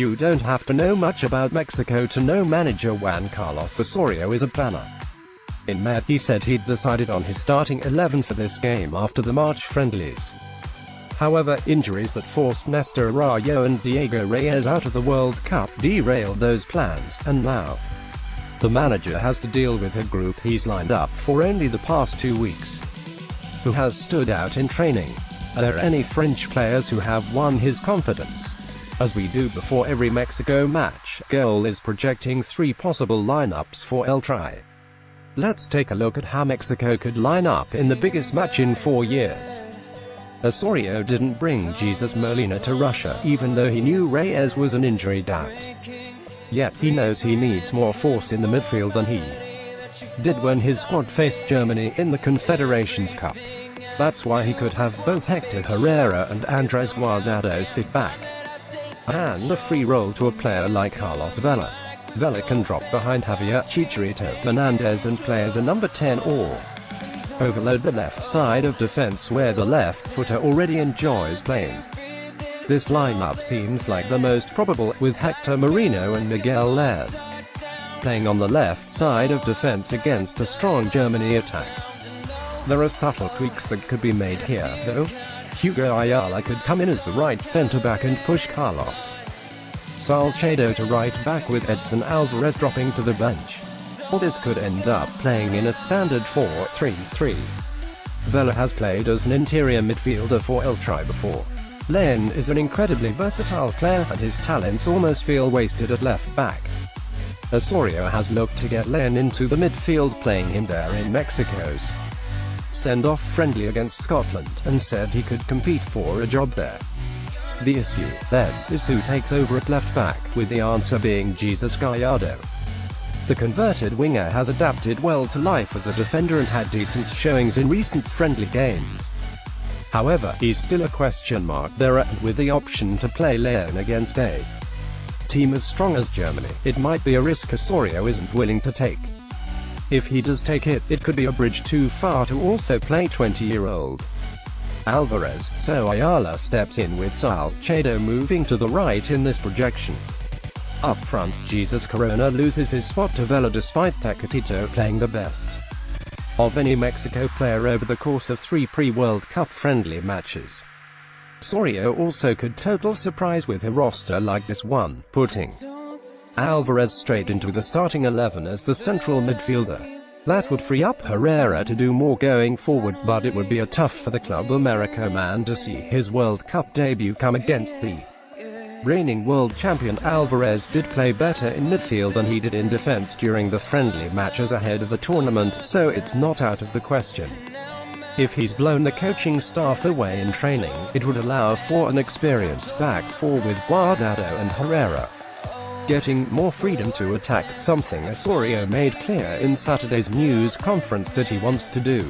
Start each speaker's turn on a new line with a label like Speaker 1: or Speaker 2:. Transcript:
Speaker 1: You don't have to know much about Mexico to know manager Juan Carlos Osorio is a planner. In May, he said he'd decided on his starting 11 for this game after the March friendlies. However, injuries that forced Nestor Arroyo and Diego Reyes out of the World Cup derailed those plans, and now the manager has to deal with a group he's lined up for only the past 2 weeks. Who has stood out in training? Are there any French players who have won his confidence? As we do before every Mexico match, Goal is projecting 3 possible lineups for El Tri. Let's take a look at how Mexico could line up in the biggest match in 4 years. Osorio didn't bring Jesus Molina to Russia, even though he knew Reyes was an injury doubt. Yet he knows he needs more force in the midfield than he did when his squad faced Germany in the Confederations Cup. That's why he could have both Hector Herrera and Andres Guardado sit back, and a free role to a player like Carlos Vela. Vela can drop behind Javier Chicharito Hernandez and play as a number 10 or overload the left side of defense where the left footer already enjoys playing. This lineup seems like the most probable, with Hector Moreno and Miguel Laird playing on the left side of defense against a strong Germany attack. There are subtle tweaks that could be made here, though. Hugo Ayala could come in as the right centre-back and push Carlos Salcedo to right back, with Edson Alvarez dropping to the bench. Or this could end up playing in a standard 4-3-3. Vela has played as an interior midfielder for El Tri before. Len is an incredibly versatile player, and his talents almost feel wasted at left back. Osorio has looked to get Len into the midfield, playing him there in Mexico's send-off friendly against Scotland, and said he could compete for a job there. The issue, then, is who takes over at left back, with the answer being Jesus Gallardo. The converted winger has adapted well to life as a defender and had decent showings in recent friendly games. However, he's still a question mark there, and with the option to play Len against a team as strong as Germany, it might be a risk Osorio isn't willing to take. If he does take it, it could be a bridge too far to also play 20-year-old Alvarez, so Ayala steps in with Salcedo moving to the right in this projection. Up front, Jesus Corona loses his spot to Vela despite Tecatito playing the best of any Mexico player over the course of 3 pre-World Cup friendly matches. Osorio also could total surprise with a roster like this one, putting Alvarez straight into the starting 11 as the central midfielder. That would free up Herrera to do more going forward, but it would be a tough for the Club America man to see his World Cup debut come against the reigning world champion. Alvarez did play better in midfield than he did in defense during the friendly matches ahead of the tournament, so it's not out of the question. If he's blown the coaching staff away in training, it would allow for an experienced back four with Guardado and Herrera getting more freedom to attack, something Osorio made clear in Saturday's news conference that he wants to do.